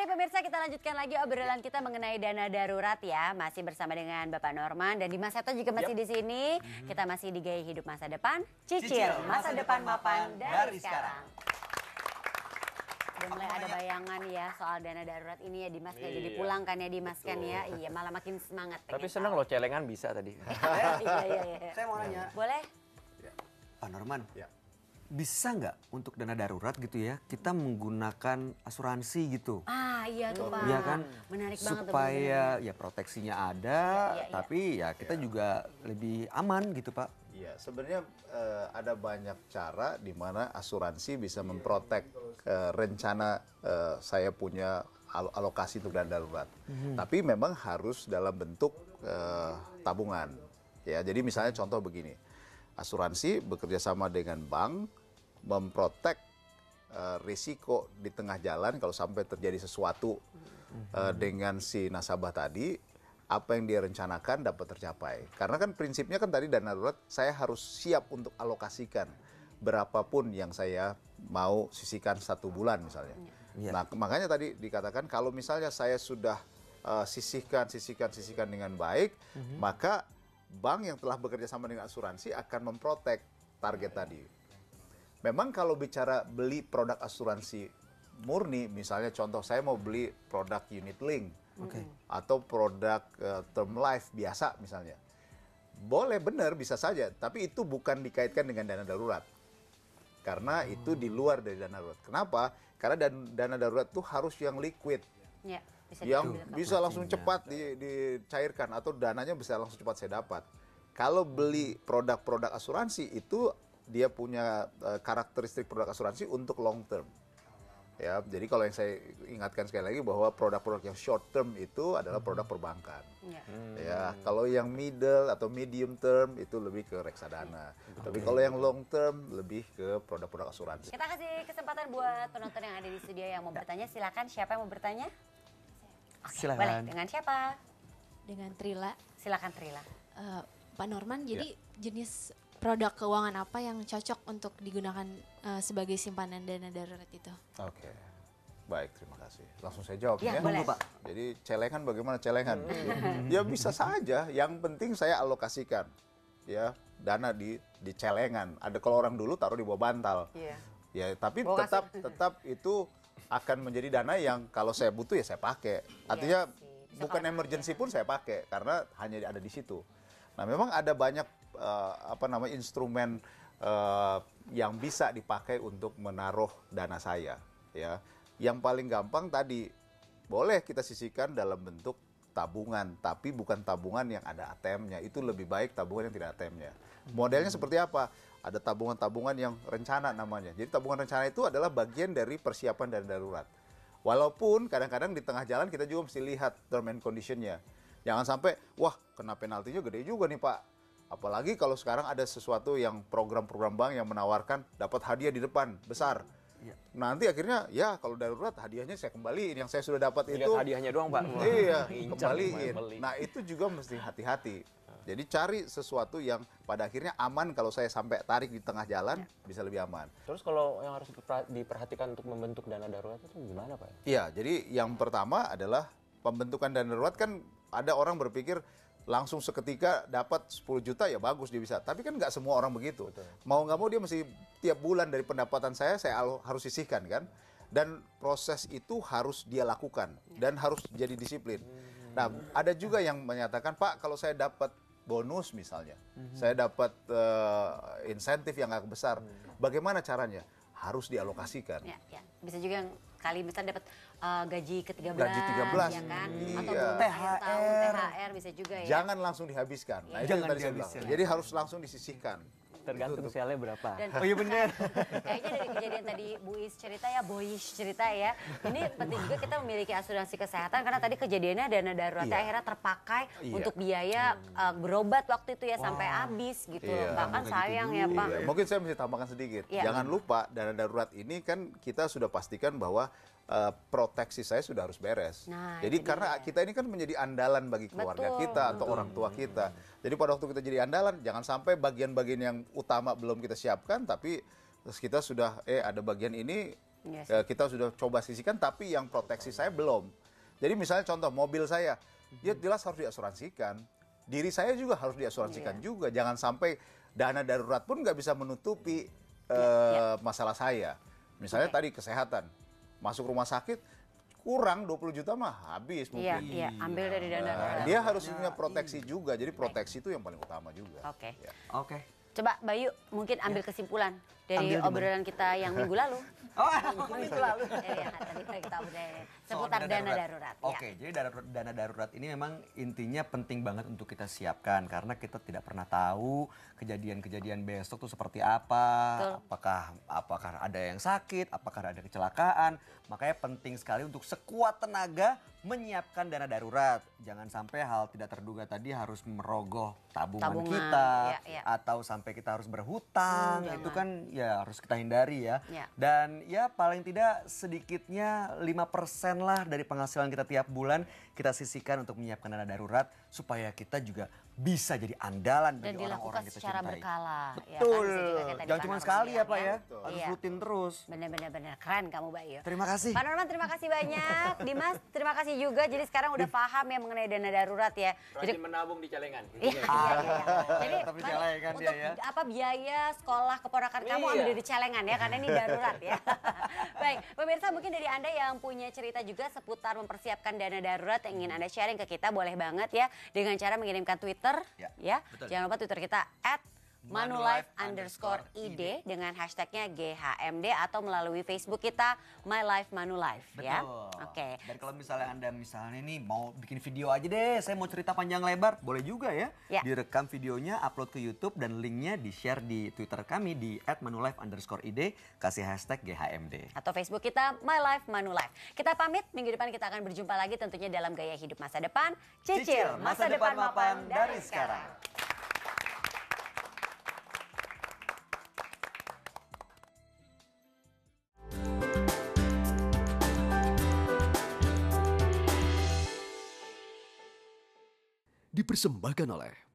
Mari pemirsa kita lanjutkan lagi obrolan kita mengenai dana darurat ya. Masih bersama dengan Bapak Norman dan Dimas Seto juga masih di sini. Kita masih di Gaya Hidup Masa Depan. Cicil masa depan mapan dari sekarang. Udah mulai ada bayangan ya soal dana darurat ini ya Dimas. Kayak jadi pulang kan ya Dimas kan ya. Iya malah makin semangat. Tapi seneng loh celengan bisa tadi. Iya. Saya mau nanya. Boleh? Pak Norman, bisa nggak untuk dana darurat gitu ya, kita menggunakan asuransi gitu? Ah iya tuh Pak. Iya kan? Menarik banget tuh. Supaya ya proteksinya ada, tapi ya kita juga lebih aman gitu Pak. Iya, sebenarnya ada banyak cara di mana asuransi bisa memprotek rencana saya punya alokasi untuk dana darurat. Tapi memang harus dalam bentuk tabungan. Ya, jadi misalnya contoh begini. Asuransi bekerja sama dengan bank memprotek risiko di tengah jalan kalau sampai terjadi sesuatu dengan si nasabah tadi, apa yang dia rencanakan dapat tercapai. Karena kan prinsipnya kan tadi dana darurat saya harus siap untuk alokasikan berapapun yang saya mau sisihkan 1 bulan misalnya. Nah makanya tadi dikatakan kalau misalnya saya sudah sisihkan dengan baik, maka bank yang telah bekerja sama dengan asuransi akan memprotek target tadi. Memang kalau bicara beli produk asuransi murni, misalnya contoh saya mau beli produk unit link atau produk term life biasa misalnya. Boleh benar bisa saja, tapi itu bukan dikaitkan dengan dana darurat. Karena itu di luar dari dana darurat. Kenapa? Karena dana darurat itu harus yang liquid. Ya. Bisa langsung cepat dicairkan atau dananya bisa langsung cepat saya dapat. Kalau beli produk-produk asuransi itu dia punya karakteristik produk asuransi untuk long term. Ya, jadi kalau yang saya ingatkan sekali lagi bahwa produk-produk yang short term itu adalah produk perbankan. Ya, kalau yang middle atau medium term itu lebih ke reksadana. Tapi kalau yang long term lebih ke produk-produk asuransi. Kita kasih kesempatan buat penonton yang ada di studio yang mau bertanya. Silakan, siapa yang mau bertanya? Oke, Silakan. boleh. Dengan siapa? Dengan Trila. Silakan Trila. Pak Norman, jadi jenis produk keuangan apa yang cocok untuk digunakan sebagai simpanan dana darurat itu? Oke, baik, terima kasih. Langsung saya jawab Ya, ya. boleh. Pak. Jadi celengan bagaimana celengan? Ya bisa saja. Yang penting saya alokasikan ya dana di celengan. Ada kalau orang dulu taruh di bawah bantal. Iya. Ya, tapi Bawa tetap itu akan menjadi dana yang kalau saya butuh ya saya pakai. Artinya sih. Bisa bukan kalau emergency pun saya pakai karena hanya ada di situ. Nah, memang ada banyak instrumen yang bisa dipakai untuk menaruh dana saya, ya. Yang paling gampang tadi boleh kita sisihkan dalam bentuk tabungan, tapi bukan tabungan yang ada ATM-nya. Itu lebih baik tabungan yang tidak ATM-nya. Modelnya seperti apa? Ada tabungan-tabungan yang rencana namanya. Jadi tabungan rencana itu adalah bagian dari persiapan dana darurat. Walaupun kadang-kadang di tengah jalan kita juga mesti lihat term and condition-nya. Jangan sampai, wah kena penaltinya gede juga nih Pak. Apalagi kalau sekarang ada sesuatu yang program-program bank yang menawarkan dapat hadiah di depan besar. Nanti akhirnya ya kalau darurat hadiahnya saya kembaliin, yang saya sudah dapat Lihat itu. hadiahnya doang Pak. Iya, Incar, kembaliin. beli. Nah itu juga mesti hati-hati. Jadi cari sesuatu yang pada akhirnya aman kalau saya sampai tarik di tengah jalan bisa lebih aman. Terus kalau yang harus diperhatikan untuk membentuk dana darurat itu gimana Pak? Iya, jadi yang pertama adalah pembentukan dana darurat kan ada orang berpikir langsung seketika dapat 10 juta ya bagus dia bisa. Tapi kan nggak semua orang begitu. Betul. Mau nggak mau dia mesti tiap bulan dari pendapatan saya harus sisihkan kan. Dan proses itu harus dia lakukan dan harus jadi disiplin. Nah, ada juga yang menyatakan, Pak kalau saya dapat bonus misalnya, saya dapat insentif yang agak besar, bagaimana caranya? Harus dialokasikan. Ya. Bisa juga yang kali misalnya dapat gaji ke-13. Gaji 13. Ya kan? Iya. Atau bonus akhir tahun, THR bisa juga ya. Jangan langsung dihabiskan. Nah, itu yang Jangan tadi saya bilang. dihabiskan. Jadi harus langsung disisihkan. Tergantung selnya berapa. Dan Oh iya benar. kayaknya dari kejadian tadi Bu Is cerita ya, Boyish cerita ya. Ini penting juga kita memiliki asuransi kesehatan karena tadi kejadiannya dana daruratnya akhirnya terpakai untuk biaya berobat waktu itu ya sampai habis gitu. Bahkan sayang ya Pak. Iya, mungkin saya mesti tambahkan sedikit. Iya. Jangan lupa dana darurat ini kan kita sudah pastikan bahwa proteksi saya sudah harus beres. Nah, jadi itu karena dia. kita ini kan menjadi andalan bagi keluarga Betul. kita atau orang tua kita. Jadi pada waktu kita jadi andalan, jangan sampai bagian-bagian yang utama belum kita siapkan, tapi terus kita sudah ada bagian ini Iya sih. Kita sudah coba sisihkan, tapi yang proteksi saya belum. Jadi misalnya contoh mobil saya, ya jelas harus diasuransikan. Diri saya juga harus diasuransikan juga. Jangan sampai dana darurat pun nggak bisa menutupi masalah saya. Misalnya tadi kesehatan, masuk rumah sakit, kurang 20 juta mah habis mungkin. Iya, ambil dari dana darurat. Dia harus punya proteksi juga, jadi proteksi itu yang paling utama juga. Oke. Ya. Oke. Coba Bayu mungkin ambil kesimpulan dari Ambil di mana? obrolan kita yang minggu lalu. Oh, minggu lalu. Iya, tadi kita obrolin seputar dana darurat. Ya. Oke, jadi dana darurat ini memang intinya penting banget untuk kita siapkan karena kita tidak pernah tahu kejadian-kejadian besok tuh seperti apa. Betul. Apakah ada yang sakit, apakah ada kecelakaan. Makanya penting sekali untuk sekuat tenaga menyiapkan dana darurat. Jangan sampai hal tidak terduga tadi harus merogoh tabungan kita ya. atau sampai kita harus berhutang. Itu kan ya harus kita hindari ya. Ya. Dan ya paling tidak sedikitnya 5% lah dari penghasilan kita tiap bulan kita sisihkan untuk menyiapkan dana darurat supaya kita juga bisa jadi andalan Dan bagi orang-orang dilakukan kita secara cintai. berkala. Betul. Ya kan? Bisa juga kayak tadi Jangan Pak cuma Norman sekali ya bilang Pak ya. Betul. Harus Iya. rutin terus. Bener-bener keren kamu Bayu. Terima kasih. Pak Norman terima kasih banyak. Dimas terima kasih juga. Jadi sekarang udah paham ya mengenai dana darurat ya. Jadi menabung di celengan. Iya. Jadi Tetap di celengan dia untuk ya. apa biaya sekolah keponakan kamu ambil dari celengan ya karena ini darurat ya. Baik, pemirsa mungkin dari Anda yang punya cerita juga seputar mempersiapkan dana darurat yang ingin Anda sharing ke kita boleh banget ya dengan cara mengirimkan Twitter ya. betul. Jangan lupa Twitter kita @manulife_id dengan hashtagnya GHMD atau melalui Facebook kita My Life Manulife ya. Betul. Oke. Dan kalau misalnya Anda nih mau bikin video aja deh, saya mau cerita panjang lebar, boleh juga ya. Ya. Direkam videonya, upload ke YouTube dan linknya di-share di Twitter kami di @manulife_id, kasih hashtag GHMD. Atau Facebook kita My Life Manulife. Kita pamit, minggu depan kita akan berjumpa lagi tentunya dalam gaya hidup masa depan. Cicil masa depan mapan dari sekarang. Dipersembahkan oleh